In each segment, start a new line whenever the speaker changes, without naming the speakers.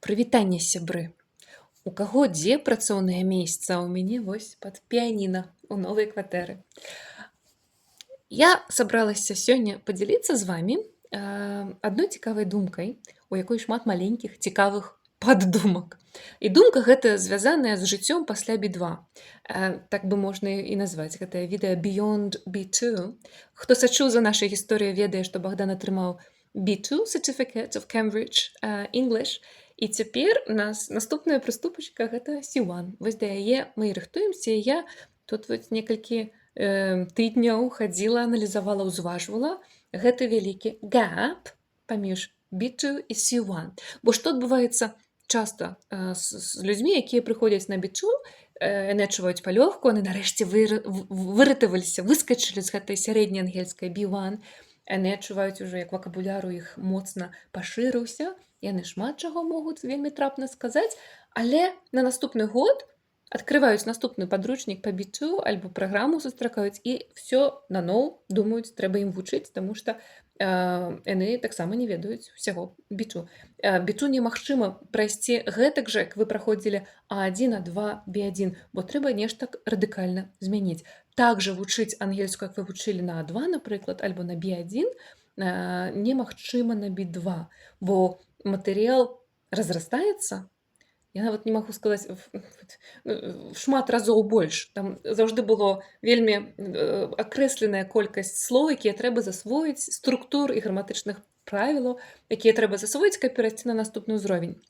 Прывітанне, сябры. У каго дзе працоўнае месца, а ў мяне вось пад піяніна у новай кватэры. Я сабралася сёння падзяліцца з вамі адной цікавай думкай, у якой шмат маленькіх цікавых паддумак. І думка гэта звязаная з жыццём пасля B2. Так бы можна і назваць гэтае відэа Beyond B2. Хто сачыў за нашай гісторыяй, ведае, што Богдан атрымаў B2 Certificate of Cambridge English. І цяпер у нас наступная прыступачка гэта C1. Вось да яе мы і рыхтуемся, і я тут вось некалькі тыдняў хадзіла, аналізавала, узважвала гэты вялікі gap паміж B2 і C1. Бо што адбываецца часта з людзьмі, якія прыходзяць на B2, яны адчуваюць палёгку, яны нарэшце выратаваліся, выскачылі з гэтай сярэдняй ангельскай B1, яны адчуваюць ужо, як вакабуляр у іх моцна пашырыўся, яны шмат чаго могуць вельмі трапна сказаць, але на наступны год адкрываюць наступны падручнік па B2 альбо праграму сустракаюць і ўсё наноў думаюць, трэба ім вучыць, таму што яны таксама не ведаюць усяго B2. B2 немагчыма прайсці гэтак жа, як вы праходзілі А1, А2, B1, бо трэба нешта радыкальна змяніць. Так жа вучыць ангельскую, як вы вучылі на А2, напрыклад, альбо на B1, немагчыма на B2, бо матэрыял разрастаецца, я нават не магу сказаць, шмат разоў больш. Там заўжды было вельмі акрэсленая колькасць слоў, якія трэба засвоіць, структур і граматычных правілаў, якія трэба засвоіць, каб перайсці на наступны ўзровень.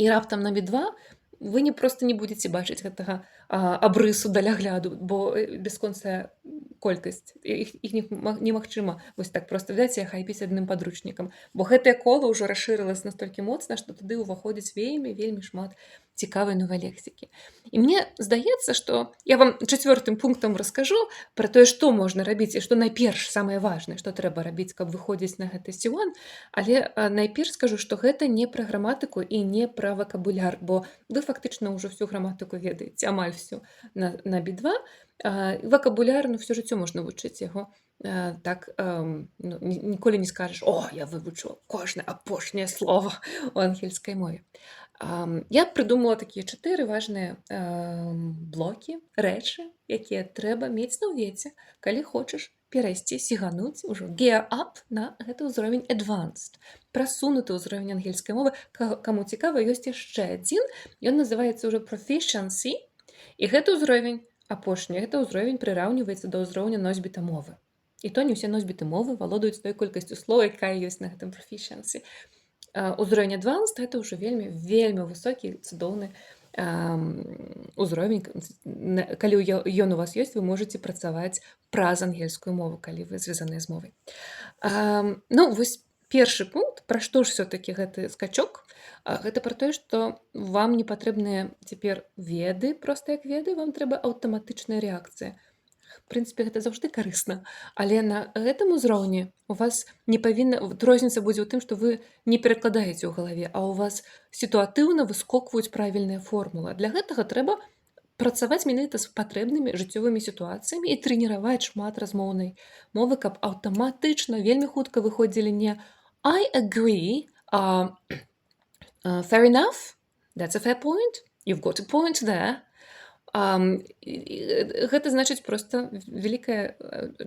І раптам на B2 вы проста не будзеце бачыць гэтага абрысу далягляду, бо бясконцая колькасць. Іх немагчыма вось так проста взяць і ахайпіць адным падручнікам. Бо гэтае кола ўжо расшырылася настолькі моцна, што туды ўваходзіць вельмі шмат цікавай новай лексікі. І мне здаецца, што я вам 4-м пунктам раскажу пра тое, што можна рабіць і што найперш самае важнае, што трэба рабіць, каб выходзіць на гэты C1, але найперш скажу, што гэта не пра граматыку і не пра вакабуляр, бо вы фактычна ўжо всю граматыку ведаеце, амаль всю на B2. Вакабуляр, всё жыццё можна вучыць яго. Так ніколі не скажаш: «О, я вывучыла кожнае апошняе слова ў ангельскай мове». Я прыдумала такія 4 важныя блокі, рэчы, якія трэба мець на ўвеце, калі хочаш перайсці, сігануць ужо gear up на гэты ўзровень advanced, прасунуты ўзровень ангельскай мовы. Каму цікава, ёсць яшчэ адзін, ён называецца ўжо proficiency, і гэты ўзровень апошні, гэта ўзровень прыраўніваецца да ўзроўня носьбіта мовы. І то не ўсе носьбіты мовы валодаюць той колькасцю слоў, якая ёсць на гэтым proficiency. Узровень advanced — гэта ўжо вельмі высокі, цудоўны ўзровень. Калі ён у вас ёсць, вы можаце працаваць праз ангельскую мову, калі вы звязаныя з мовай. Вось першы пункт, пра што ж все-таки гэты скачок, гэта пра тое, што вам не патрэбныя цяпер веды, проста як веды, вам трэба аўтаматычная рэакцыя. В прынцыпе, гэта заўжды карысна, але на гэтым узроўні у вас не павінна, розніца будзе ў тым, што вы не перакладаеце ў галаве, а ў вас сітуатыўна выскокваюць правільныя формулы. Для гэтага трэба працаваць менавіта з патрэбнымі жыццёвымі сітуацыямі і трэніраваць шмат размоўнай мовы, каб аўтаматычна вельмі хутка выходзілі не I agree, fair enough, that's a fair point, you've got a point there. Гэта значыць проста вялікая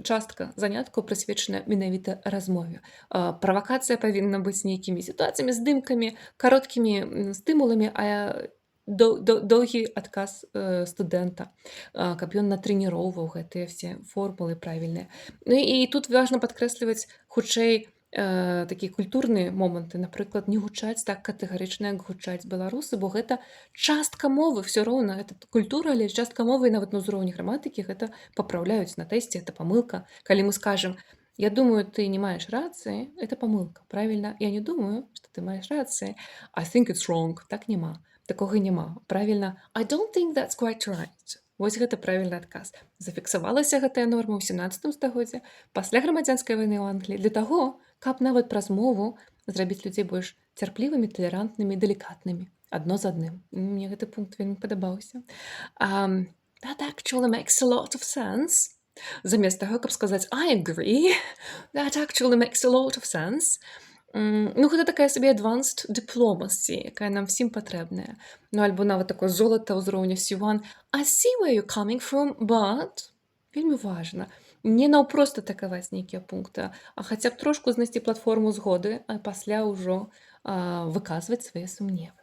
частка заняткаў прысвечана менавіта размове. Правакацыя павінна быць нейкімі сітуацыямі, здымкамі, кароткімі стымуламі, а доўгі адказ студэнта, каб ён натрэніроўваў гэтыя все формулы правільныя. І тут важна падкрэсліваць хутчэй такія культурныя моманты, напрыклад, не гучаць так катэгарычна, як гучаць беларусы, бо гэта частка мовы, все роўна, гэта культура, але частка мовы, і нават на ўзроўні граматыкі гэта папраўляюць на тэсце, это памылка. Калі мы скажем: «Я думаю, ты не маеш рацыі», это памылка, правільна? «Я не думаю, што ты маеш рацыі». «I think it's wrong». Так няма. Такога няма. Правільна. «I don't think that's quite right». Вось гэта правільны адказ. Зафіксавалася гэтая норма ў 17 стагоддзі пасля грамадзянскай вайны ў Англіі для таго, каб нават праз мову зрабіць людзей больш цярплівымі, талерантнымі, далікатнымі, адно з адным. Мне гэты пункт вельмі падабаўся. That actually makes a lot of sense. Замест таго, каб сказаць I agree, that actually makes a lot of sense. Ну, гэта такая сабе advanced diplomacy, якая нам всім патрэбная. Ну, альбо нават такое золата ўзроўня C1. I see where you're coming from, but вельмі важна не наўпрост атакаваць нейкія пункты, а хаця б трошку знайсці платформу згоды, а пасля ўжо выказваць свае сумневы.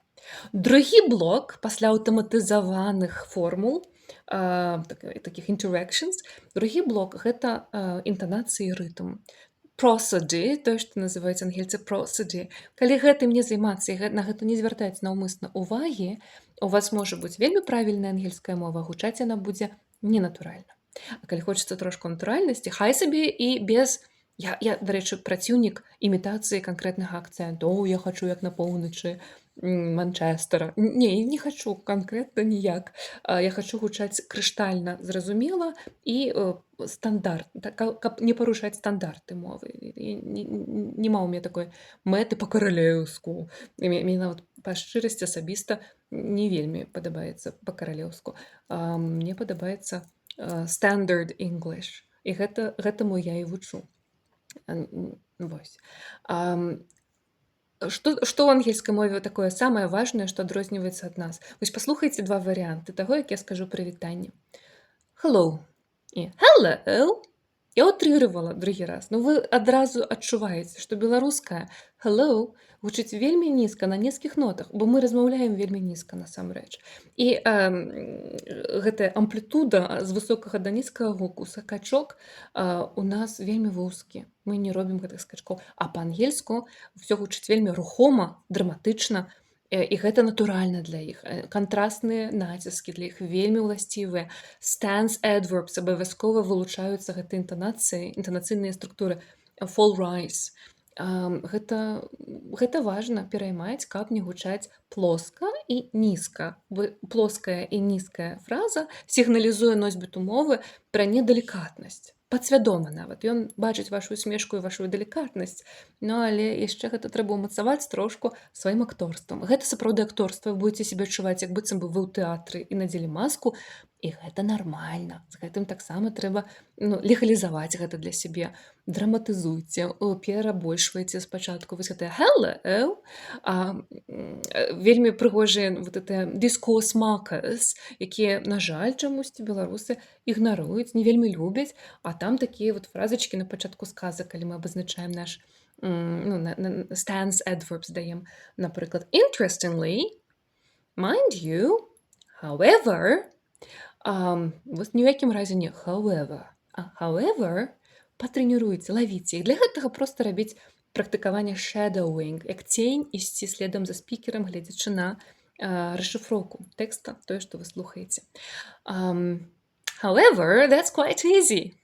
Другі блок пасля аўтаматызаваных формул, такіх interactions, другі блок гэта інтанацыі і рытм. Prosody, тое, што называюць ангельцы prosody. Калі гэтым не займацца і на гэта не звяртаць наўмысна ўвагі, у вас можа быць вельмі правільная ангельская мова, гучаць яна будзе ненатуральна. А калі хочацца трошку натуральнасці, хай сабе і без дарэчы, праціўнік імітацыі канкрэтнага акцэнту. О, я хачу як на поўначы Манчэстера. Не хачу канкрэтна ніяк. Я хачу гучаць крыштальна зразумела і стандарт, каб не парушаць стандарты мовы. Няма ў мяне такой мэты па-каралеўску. Мне нават па шчырасці асабіста не вельмі падабаецца па-каралеўску. Мне падабаецца standard English. І гэтаму я і вучу. Вось. Што ў ангельскай мове такое самае важнае, што адрозніваецца ад нас? Вось паслухайце два варыянты таго, як я скажу прывітанне. Hello і hello. Я утрыравала другі раз. Ну вы адразу адчуваеце, што беларуская hello гучыць вельмі нізка на нізкіх нотах, бо мы размаўляем вельмі нізка насамрэч. І гэтая амплітуда з высокага да нізкага гуку, скачок у нас вельмі вузкі. Мы не робім гэтых скачкоў. А па-ангельску ўсё гучыць вельмі рухома, драматычна, і гэта натуральна для іх. Кантрастныя націскі для іх вельмі ўласцівыя. Stance adverbs абавязкова вылучаюцца гэтай інтанацыйныя структуры. Fall rise. Гэта важна пераймаць, каб не гучаць плоска і нізка. Плоская і нізкая фраза сігналізуе носьбіту мовы пра недалікатнасць. Падсвядома нават. Ён бачыць вашу усмешку і вашу далікатнасць, але яшчэ гэта трэба ўмацаваць трошку сваім акторствам. Гэта сапраўды акторства, вы будзеце сябе адчуваць, як быццам бы вы ў тэатры і надзелі маску, і гэта нармальна. З гэтым таксама трэба легалізаваць гэта для сябе. Драматызуйце, перабольшвайце спачатку. Вось гэтае hello, вельмі прыгожыя discourse markers, якія, на жаль, чамусьці беларусы ігнаруюць, не вельмі любяць, а там такія фразачкі на пачатку сказа, калі мы абазначаем наш stance adverbs даем. Напрыклад, interestingly, mind you, however, вось ні ў якім разе не however, а however патрэніруйце, лавіце. І для гэтага проста рабіць практыкаванне shadowing, як цень ісці следам за спікерам, гледзячы на расшыфроўку тэкста, тое, што вы слухаеце. However, that's quite easy.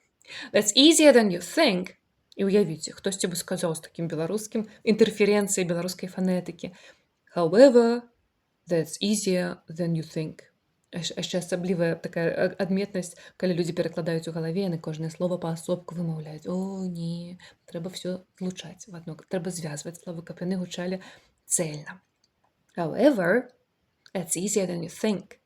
That's easier than you think. І уявіце, хтосьці бы сказаў з такім беларускім інтэрферэнцыяй беларускай фанетыкі. However, that's easier than you think. Яшчэ асаблівая такая адметнасць, калі людзі перакладаюць у галаве, яны кожнае слова паасобку вымаўляюць. О, не, трэба ўсё злучаць в адно, трэба звязваць словы, каб яны гучалі цэльна. However, that's easier than you think.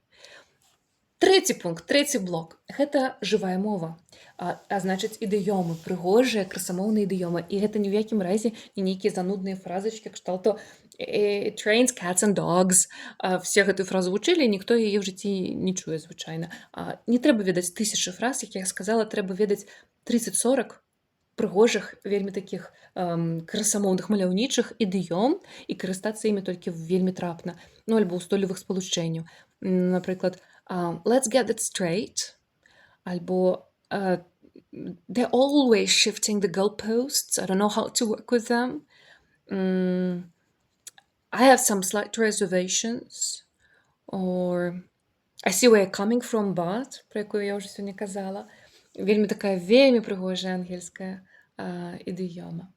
Трэці пункт, трэці блок. Гэта жывая мова. А значыць, ідыёмы, прыгожыя, красамоўныя ідыёмы. І гэта ні ў якім разе не нейкія занудныя фразачкі, кшталту trains, cats and dogs. Все гэтую фразу вучылі, ніхто яе ў жыцці не чуе звычайна. Не трэба ведаць 1000 фраз, як я сказала, трэба ведаць 30-40 прыгожых, вельмі такіх красамоўных, маляўнічых ідыём і карыстацца імі толькі вельмі трапна. Ну, альбо ўстойлівых спалучэнняў. Напрыклад, let's get it straight, альбо they're always shifting the goalposts. I don't know how to work with them. I have some slight reservations. Or I see where you're coming from, but, про якую я ўжо сёння казала. Вельмі такая вельмі прыгожая ангельская ідыёма.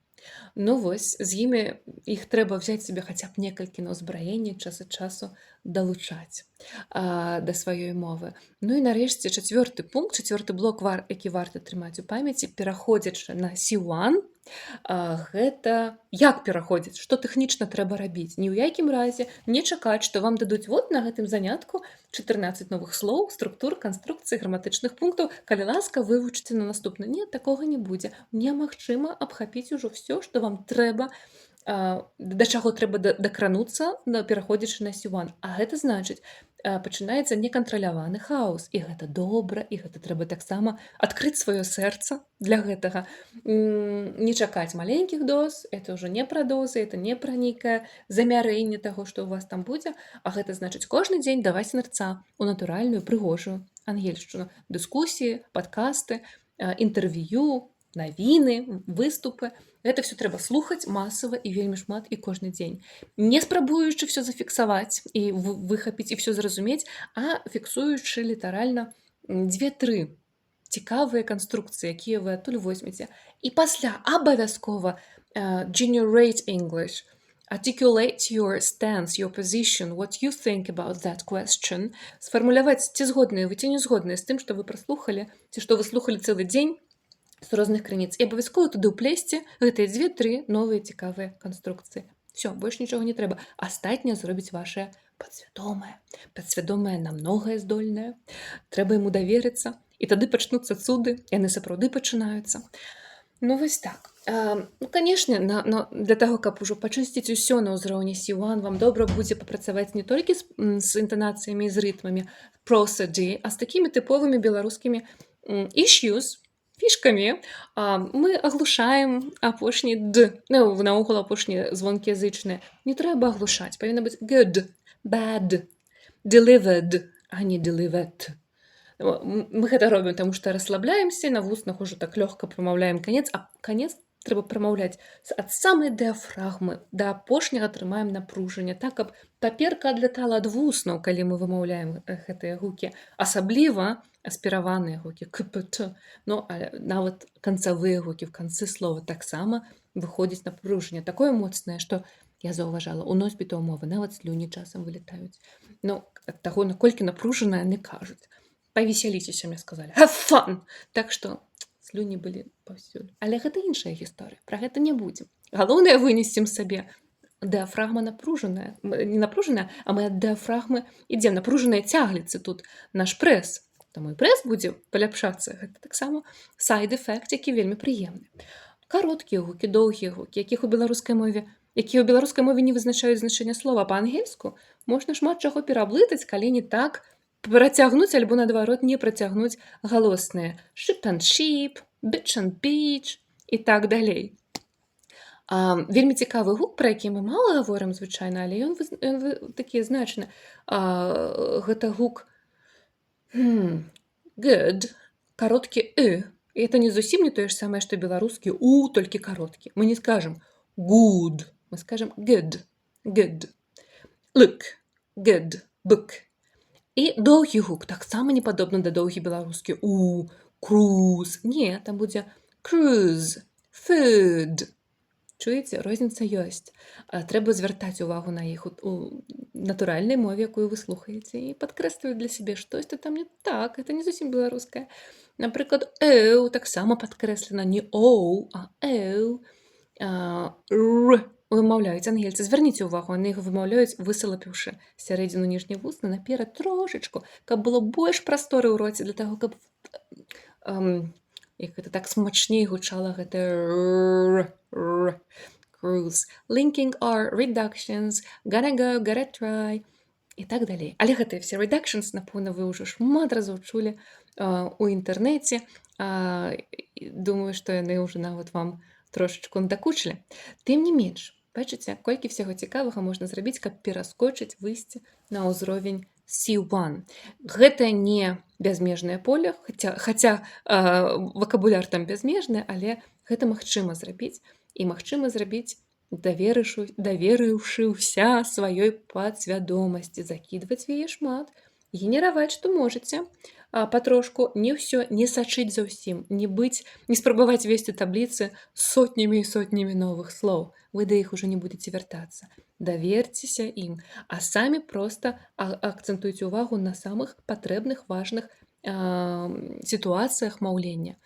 Ну вось, з імі іх трэба взяць себе хаця б некалькі на ўзбраенне, час ад часу далучаць да сваёй мовы. Ну і нарэшце чацвёрты пункт, чацвёрты блок, які варта трымаць у памяці, пераходзячы на C1, гэта як пераходзіць, што тэхнічна трэба рабіць. Ні ў якім разе не чакаць, што вам дадуць вот на гэтым занятку 14 новых слоў, структур, канструкцый, граматычных пунктаў. Калі ласка, вывучыце на наступны. Не, такога не будзе. Немагчыма абхапіць ужо все, што вам трэба да чаго трэба дакрануцца, пераходзячы на C1. А гэта значыць, пачынаецца некантраляваны хаос. І гэта добра, і гэта трэба таксама адкрыць сваё сэрца для гэтага. Не чакаць маленькіх доз, это ўжо не пра дозы, это не пра нейкае замярэнне таго, што ў вас там будзе, а гэта значыць кожны дзень даваць нырца ў натуральную прыгожую ангельшчыну. Дыскусіі, падкасты, інтэрв'ю, навіны, выступы. Гэта ўсё трэба слухаць масава і вельмі шмат і кожны дзень. Не спрабуючы ўсё зафіксаваць і выхапіць і ўсё зразумець, а фіксуючы літаральна 2-3 цікавыя канструкцыі, якія вы адтуль возьмеце. І пасля абавязкова generate English, articulate your stance, your position, what you think about that question, сфармуляваць, ці згодныя вы, ці не згодныя з тым, што вы праслухалі, ці што вы слухалі цэлы дзень з розных крыніц. І абавязкова туды ўплесці гэтыя 2-3 новыя цікавыя канструкцыі. Всё, больш нічога не трэба. Астатняе зробіць вашае падсвядомае. Падсвядомае на многае здольнае. Трэба яму даверыцца. І тады пачнуцца цуды, яны сапраўды пачынаюцца. Ну, вось так. Канешне, для таго, каб ужо пачысціць усё на ўзроўні C1, вам добра будзе папрацаваць не толькі з інтанацыямі і з рытмамі, prosody, а з такімі тыповымі беларускімі issues, фішкамі. Мы аглушаем апошні «д», наогул апошнія звонкі язычныя. Не трэба аглушаць, павінна быць good, bad, delivered, а не delivered. Мы гэта робім, таму што расслабляемся, на вуснах ужо так лёгка прамаўляем канец, а канец трэба прамаўляць ад самай дыафрагмы да апошняга трымаем напружанне, так, каб паперка адлятала ад вуснаў, калі мы вымаўляем гэтыя гукі. Асабліва аспіраваныя гукі, КПТ, але нават канцавыя гукі в канцы слова таксама выходзіць напружанне. Такое моцнае, што я заўважала, у носьбітаў мовы нават слюні часам вылетаюць. Ад таго, наколькі напружана яны кажуць. Павесяліцеся, мне сказалі. Have fun! Так што слюні былі паўсюль. Але гэта іншая гісторыя. Пра гэта не будзем. Галоўнае вынесцем сабе. Дыафрагма напружаная. Не напружаная, а мы ад дыафрагмы ідзем. Напружаныя цягліцы тут наш прэс. Таму і прэс будзе паляпшацца. Гэта таксама сайд-эфект, які вельмі прыемны. Кароткія гукі, доўгія гукі, якія ў беларускай мове не вызначаюць значэнне слова. Па-ангельску можна шмат чаго пераблытаць, калі не так працягнуць альбо, наадварот, не працягнуць галосныя. Ship and ship, bitch and bitch і так далей. Вельмі цікавы гук, пра які мы мала гаворым звычайна, але ён такі значны. Гэта гук good, кароткі «ы». І это не зусім не тое ж самае, што беларускі «у», толькі кароткі. Мы не скажам good, мы скажам good, good. Look, good, book. І доўгі гук таксама не падобны да доўгі беларускі «у», cruise. Не, там будзе cruise, food. Чуеце, розніца ёсць. Трэба звяртаць увагу на іх у натуральнай мове, якую вы слухаеце, і падкрэсліваць для сябе штосьці там не так, это не зусім беларускае. Напрыклад, «эў» таксама падкрэслена не «оу», а «эў». «Р» вымаўляюць ангельцы. Звярніце ўвагу, яны іх вымаўляюць, высалапіўшы сярэдзіну ніжняй вусна наперад трошачку, каб было больш прасторы ў роце, для таго, каб як гэта так смачней гучала гэтае «р». Cruise. Linking R, reductions, gotta go, gotta try і так далей. Але гэтыя все reductions, напэўна, вы ўжо шмат разоў чулі у інтэрнэце. Думаю, што яны ўжо нават вам трошачку надакучылі. Тым не менш, бачыце, колькі всяго цікавага можна зрабіць, каб пераскочыць, выйсці на ўзровень C1. Гэта не бязмежнае поле, хаця вакабуляр там бязмежны, але гэта магчыма зрабіць. І магчыма зрабіць, даверыўшыўся сваёй падсвядомасці, закідваць яе шмат, генераваць, што можаце, патрошку, не ўсё, не сачыць за ўсім, не спрабаваць весці табліцы сотнямі і сотнямі новых слоў. Вы да іх ужо не будзеце вяртацца. Даверцеся ім, а самі проста акцэнтуйце ўвагу на самых патрэбных, важных сітуацыях маўлення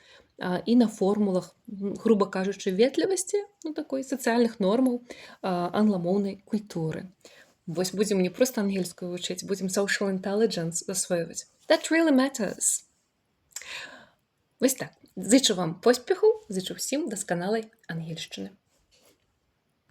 і на формулах, груба кажучы, ветлівасці, такой сацыяльных нормаў англамоўнай культуры. Вось будзем не проста ангельскую вучыць, будзем social intelligence засвойваць. That really matters. Вось так. Зычу вам поспеху, зычу ўсім дасканалай ангельшчыны.